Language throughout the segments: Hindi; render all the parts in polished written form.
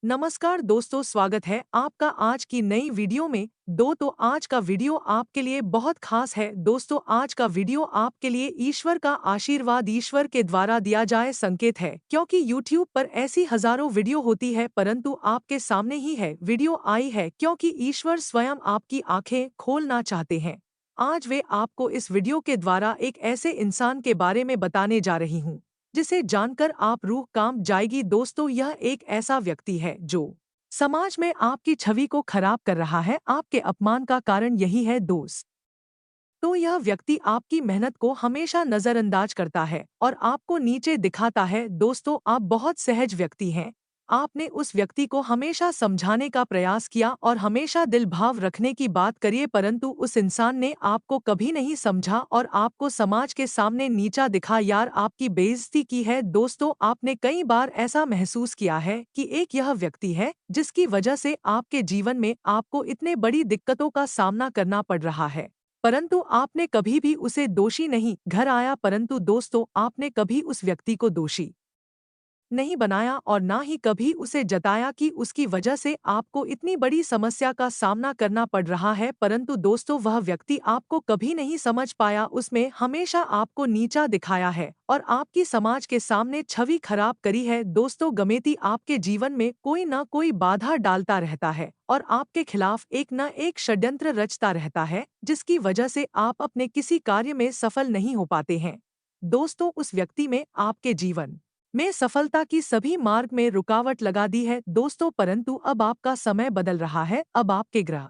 नमस्कार दोस्तों, स्वागत है आपका आज की नई वीडियो में। आज का वीडियो आपके लिए बहुत खास है। दोस्तों, आज का वीडियो आपके लिए ईश्वर का आशीर्वाद, ईश्वर के द्वारा दिया जाए संकेत है। क्योंकि यूट्यूब पर ऐसी हजारों वीडियो होती है, परंतु आपके सामने ही है वीडियो आई है क्योंकि ईश्वर स्वयं आपकी आंखें खोलना चाहते हैं। आज वे आपको इस वीडियो के द्वारा एक ऐसे इंसान के बारे में बताने जा रही हूँ जिसे जानकर आप रूह कांप जाएगी। दोस्तों, यह एक ऐसा व्यक्ति है जो समाज में आपकी छवि को खराब कर रहा है। आपके अपमान का कारण यही है दोस्त। तो यह व्यक्ति आपकी मेहनत को हमेशा नजरअंदाज करता है और आपको नीचे दिखाता है। दोस्तों, आप बहुत सहज व्यक्ति हैं। आपने उस व्यक्ति को हमेशा समझाने का प्रयास किया और हमेशा दिल भाव रखने की बात करिए, परंतु उस इंसान ने आपको कभी नहीं समझा और आपको समाज के सामने नीचा दिखा। यार, आपकी बेइज्जती की है। दोस्तों, आपने कई बार ऐसा महसूस किया है कि एक यह व्यक्ति है जिसकी वजह से आपके जीवन में आपको इतने बड़ी दिक्कतों का सामना करना पड़ रहा है, परंतु आपने कभी भी उसे दोषी नहीं घर आया। परंतु दोस्तों, आपने कभी उस व्यक्ति को दोषी नहीं बनाया और ना ही कभी उसे जताया कि उसकी वजह से आपको इतनी बड़ी समस्या का सामना करना पड़ रहा है। परंतु दोस्तों, वह व्यक्ति आपको कभी नहीं समझ पाया। उसमें हमेशा आपको नीचा दिखाया है और आपकी समाज के सामने छवि खराब करी है। दोस्तों, गमेती आपके जीवन में कोई ना कोई बाधा डालता रहता है और आपके खिलाफ एक न एक षड्यंत्र रचता रहता है, जिसकी वजह से आप अपने किसी कार्य में सफल नहीं हो पाते हैं। दोस्तों, उस व्यक्ति में आपके जीवन में सफलता की सभी मार्ग में रुकावट लगा दी है। दोस्तों, परंतु अब आपका समय बदल रहा है। अब आपके ग्रह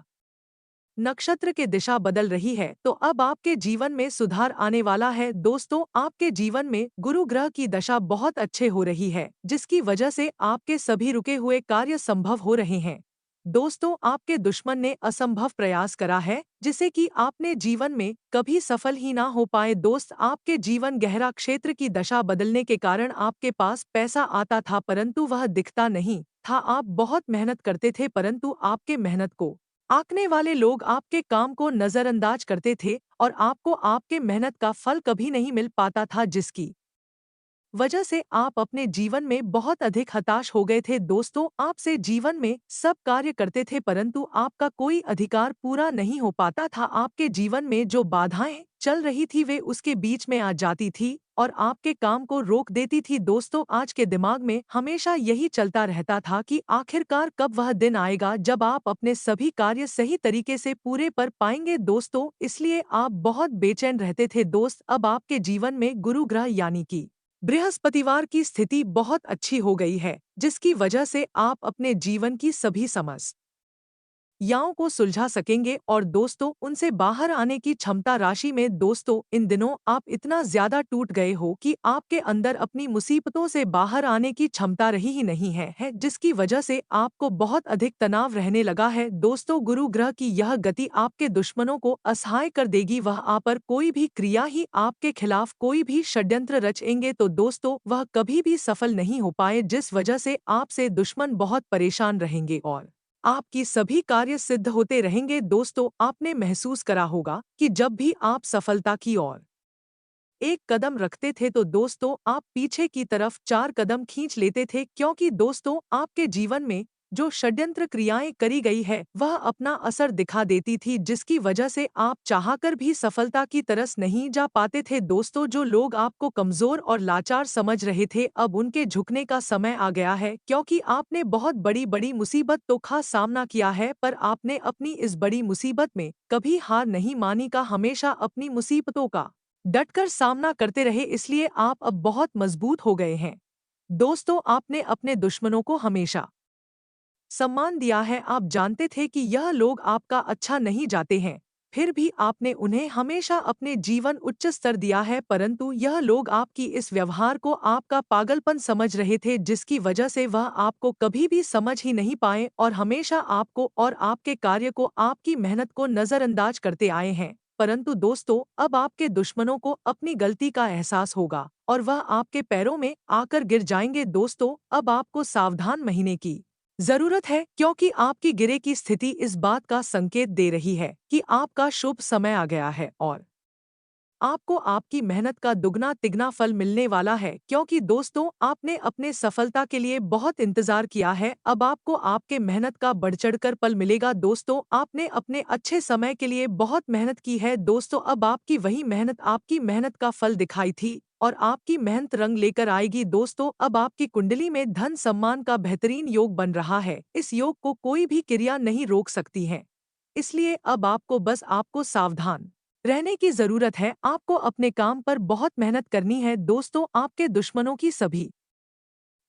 नक्षत्र की दिशा बदल रही है, तो अब आपके जीवन में सुधार आने वाला है। दोस्तों, आपके जीवन में गुरु ग्रह की दशा बहुत अच्छे हो रही है, जिसकी वजह से आपके सभी रुके हुए कार्य संभव हो रहे हैं। दोस्तों, आपके दुश्मन ने असंभव प्रयास करा है जिसे कि आपने जीवन में कभी सफल ही ना हो पाए। दोस्त, आपके जीवन गहरा क्षेत्र की दशा बदलने के कारण आपके पास पैसा आता था, परंतु वह दिखता नहीं था। आप बहुत मेहनत करते थे, परंतु आपके मेहनत को आंकने वाले लोग आपके काम को नजरअंदाज करते थे और आपको आपके मेहनत का फल कभी नहीं मिल पाता था, जिसकी वजह से आप अपने जीवन में बहुत अधिक हताश हो गए थे। दोस्तों, आपसे जीवन में सब कार्य करते थे, परंतु आपका कोई अधिकार पूरा नहीं हो पाता था। आपके जीवन में जो बाधाएं चल रही थी वे उसके बीच में आ जाती थी और आपके काम को रोक देती थी। दोस्तों, आज के दिमाग में हमेशा यही चलता रहता था कि आखिरकार कब वह दिन आएगा जब आप अपने सभी कार्य सही तरीके से पूरे कर पाएंगे। दोस्तों, इसलिए आप बहुत बेचैन रहते थे। दोस्त, अब आपके जीवन में गुरु ग्रह यानी कि बृहस्पतिवार की स्थिति बहुत अच्छी हो गई है, जिसकी वजह से आप अपने जीवन की सभी समस्याओं को सुलझा सकेंगे और दोस्तों, उनसे बाहर आने की क्षमता राशि में। दोस्तों, इन दिनों आप इतना ज्यादा टूट गए हो कि आपके अंदर अपनी मुसीबतों से बाहर आने की क्षमता रही ही नहीं है, जिसकी वजह से आपको बहुत अधिक तनाव रहने लगा है। दोस्तों, गुरु ग्रह की यह गति आपके दुश्मनों को असहाय कर देगी। वह आप पर कोई भी क्रिया ही आपके खिलाफ कोई भी षड्यंत्र रचेंगे तो दोस्तों, वह कभी भी सफल नहीं हो पाए, जिस वजह से आपसे दुश्मन बहुत परेशान रहेंगे और आपकी सभी कार्य सिद्ध होते रहेंगे। दोस्तों, आपने महसूस करा होगा कि जब भी आप सफलता की ओर एक कदम रखते थे तो दोस्तों, आप पीछे की तरफ 4 कदम खींच लेते थे, क्योंकि दोस्तों, आपके जीवन में जो षड्यंत्र क्रियाएं करी गई है वह अपना असर दिखा देती थी, जिसकी वजह से आप चाहकर भी सफलता की तरस नहीं जा पाते थे। दोस्तों, जो लोग आपको कमजोर और लाचार समझ रहे थे, अब उनके झुकने का समय आ गया है, क्योंकि आपने बहुत बड़ी बड़ी मुसीबत तो का सामना किया है, पर आपने अपनी इस बड़ी मुसीबत में कभी हार नहीं मानी का हमेशा अपनी मुसीबतों का डटकर सामना करते रहे, इसलिए आप अब बहुत मजबूत हो गए हैं। दोस्तों, आपने अपने दुश्मनों को हमेशा सम्मान दिया है। आप जानते थे कि यह लोग आपका अच्छा नहीं चाहते हैं, फिर भी आपने उन्हें हमेशा अपने जीवन उच्च स्तर दिया है, परंतु यह लोग आपकी इस व्यवहार को आपका पागलपन समझ रहे थे, जिसकी वजह से वह आपको कभी भी समझ ही नहीं पाए और हमेशा आपको और आपके कार्य को, आपकी मेहनत को नजरअंदाज करते आए हैं। परंतु दोस्तों, अब आपके दुश्मनों को अपनी गलती का एहसास होगा और वह आपके पैरों में आकर गिर जाएंगे। दोस्तों, अब आपको सावधान महीने की जरूरत है, क्योंकि आपकी गिरे की स्थिति इस बात का संकेत दे रही है कि आपका शुभ समय आ गया है और आपको आपकी मेहनत का दुगना तिगना फल मिलने वाला है, क्योंकि दोस्तों आपने अपने सफलता के लिए बहुत इंतजार किया है। अब आपको आपके मेहनत का बढ़ चढ़कर फल मिलेगा। दोस्तों आपने अपने अच्छे समय के लिए बहुत मेहनत की है। दोस्तों अब आपकी वही मेहनत आपकी मेहनत का फल दिखाई थी और आपकी मेहनत रंग लेकर आएगी। दोस्तों अब आपकी कुंडली में धन सम्मान का बेहतरीन योग बन रहा है। इस योग को कोई भी क्रिया नहीं रोक सकती है। इसलिए अब आपको सावधान रहने की जरूरत है। आपको अपने काम पर बहुत मेहनत करनी है। दोस्तों आपके दुश्मनों की सभी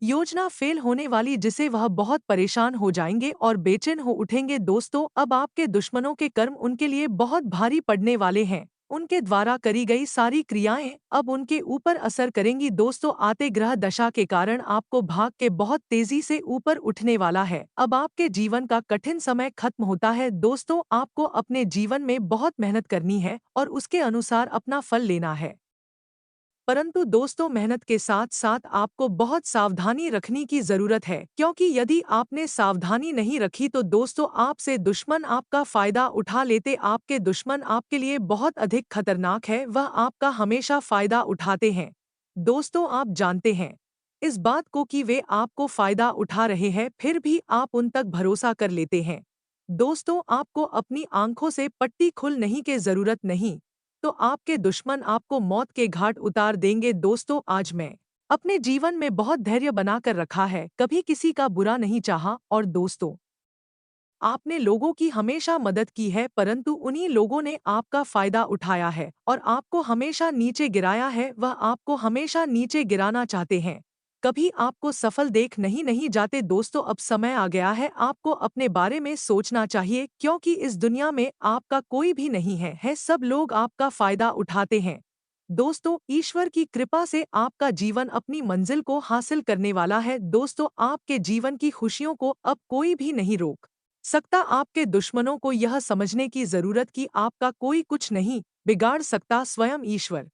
योजना फेल होने वाली, जिसे वह बहुत परेशान हो जाएंगे और बेचैन हो उठेंगे। दोस्तों अब आपके दुश्मनों के कर्म उनके लिए बहुत भारी पड़ने वाले हैं। उनके द्वारा करी गई सारी क्रियाएं अब उनके ऊपर असर करेंगी। दोस्तों आते ग्रह दशा के कारण आपको भाग के बहुत तेजी से ऊपर उठने वाला है। अब आपके जीवन का कठिन समय खत्म होता है। दोस्तों आपको अपने जीवन में बहुत मेहनत करनी है और उसके अनुसार अपना फल लेना है। परंतु दोस्तों मेहनत के साथ साथ आपको बहुत सावधानी रखने की जरूरत है, क्योंकि यदि आपने सावधानी नहीं रखी तो दोस्तों आपसे दुश्मन आपका फायदा उठा लेते। आपके दुश्मन आपके लिए बहुत अधिक खतरनाक है, वह आपका हमेशा फायदा उठाते हैं। दोस्तों आप जानते हैं इस बात को कि वे आपको फायदा उठा रहे हैं, फिर भी आप उन तक भरोसा कर लेते हैं। दोस्तों आपको अपनी आंखों से पट्टी खुल नहीं के जरूरत नहीं, तो आपके दुश्मन आपको मौत के घाट उतार देंगे। दोस्तों आज मैं अपने जीवन में बहुत धैर्य बनाकर रखा है, कभी किसी का बुरा नहीं चाहा। और दोस्तों आपने लोगों की हमेशा मदद की है, परंतु उन्हीं लोगों ने आपका फायदा उठाया है और आपको हमेशा नीचे गिराया है। वह आपको हमेशा नीचे गिराना चाहते हैं, कभी आपको सफल देख नहीं नहीं जाते। दोस्तों अब समय आ गया है, आपको अपने बारे में सोचना चाहिए, क्योंकि इस दुनिया में आपका कोई भी नहीं है सब लोग आपका फायदा उठाते हैं। दोस्तों ईश्वर की कृपा से आपका जीवन अपनी मंजिल को हासिल करने वाला है। दोस्तों आपके जीवन की खुशियों को अब कोई भी नहीं रोक सकता। आपके दुश्मनों को यह समझने की जरूरत कि आपका कोई कुछ नहीं बिगाड़ सकता, स्वयं ईश्वर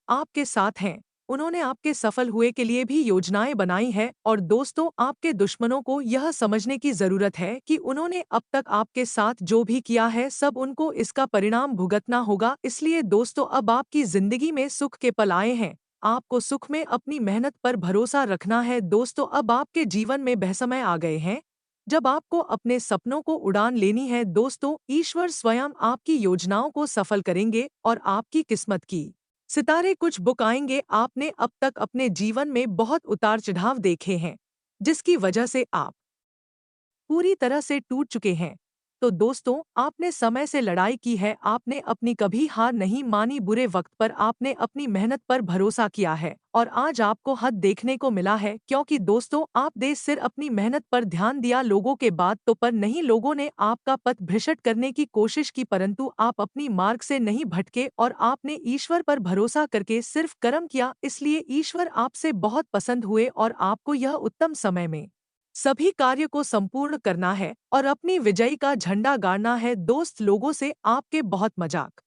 आपके साथ हैं। उन्होंने आपके सफल हुए के लिए भी योजनाएं बनाई है। और दोस्तों आपके दुश्मनों को यह समझने की जरूरत है कि उन्होंने अब तक आपके साथ जो भी किया है सब उनको इसका परिणाम भुगतना होगा। इसलिए दोस्तों अब आपकी जिंदगी में सुख के पल आए हैं, आपको सुख में अपनी मेहनत पर भरोसा रखना है। दोस्तों अब आपके जीवन में वह समय आ गए हैं जब आपको अपने सपनों को उड़ान लेनी है। दोस्तों ईश्वर स्वयं आपकी योजनाओं को सफल करेंगे और आपकी किस्मत की सितारे कुछ बुक आएंगे। आपने अब तक अपने जीवन में बहुत उतार चढ़ाव देखे हैं, जिसकी वजह से आप पूरी तरह से टूट चुके हैं। तो दोस्तों आपने समय से लड़ाई की है, आपने अपनी कभी हार नहीं मानी। बुरे वक्त पर आपने अपनी मेहनत पर भरोसा किया है और आज आपको हद देखने को मिला है, क्योंकि दोस्तों आप देश सिर अपनी मेहनत पर ध्यान दिया, लोगों के बात तो पर नहीं। लोगों ने आपका पथ भ्रष्ट करने की कोशिश की, परंतु आप अपनी मार्ग से नहीं भटके और आपने ईश्वर पर भरोसा करके सिर्फ कर्म किया। इसलिए ईश्वर आपसे बहुत पसंद हुए और आपको यह उत्तम समय में सभी कार्य को संपूर्ण करना है और अपनी विजयी का झंडा गाड़ना है। दोस्त लोगों से आपके बहुत मजाक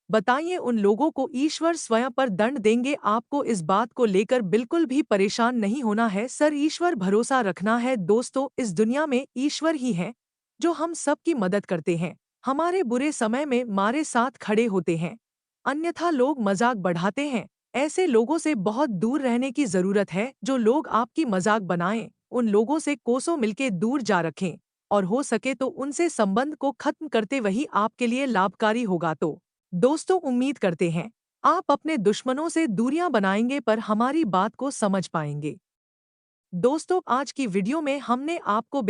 बताइए, उन लोगों को ईश्वर स्वयं पर दंड देंगे। आपको इस बात को लेकर बिल्कुल भी परेशान नहीं होना है, सर ईश्वर भरोसा रखना है। दोस्तों इस दुनिया में ईश्वर ही है जो हम सब की मदद करते हैं, हमारे बुरे समय में हमारे साथ खड़े होते हैं। अन्यथा लोग मजाक बढ़ाते हैं, ऐसे लोगों से बहुत दूर रहने की जरूरत है। जो लोग आपकी मजाक बनाएं उन लोगों से कोसों मिलके दूर जा रखें और हो सके तो उनसे संबंध को खत्म करते, वही आपके लिए लाभकारी होगा। तो दोस्तों उम्मीद करते हैं आप अपने दुश्मनों से दूरियां बनाएंगे पर हमारी बात को समझ पाएंगे। दोस्तों आज की वीडियो में हमने आपको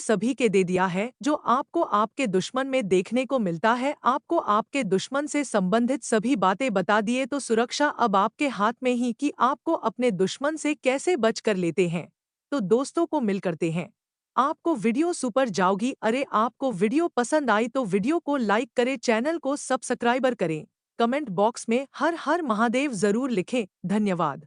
सभी के दे दिया है जो आपको आपके दुश्मन में देखने को मिलता है। आपको आपके दुश्मन से संबंधित सभी बातें बता दिए, तो सुरक्षा अब आपके हाथ में ही कि आपको अपने दुश्मन से कैसे बच कर लेते हैं। तो दोस्तों को मिल करते हैं, आपको वीडियो सुपर जाओगी। अरे आपको वीडियो पसंद आई तो वीडियो को लाइक करें, चैनल को सब्सक्राइबर करें, कमेंट बॉक्स में हर हर महादेव जरूर लिखें। धन्यवाद।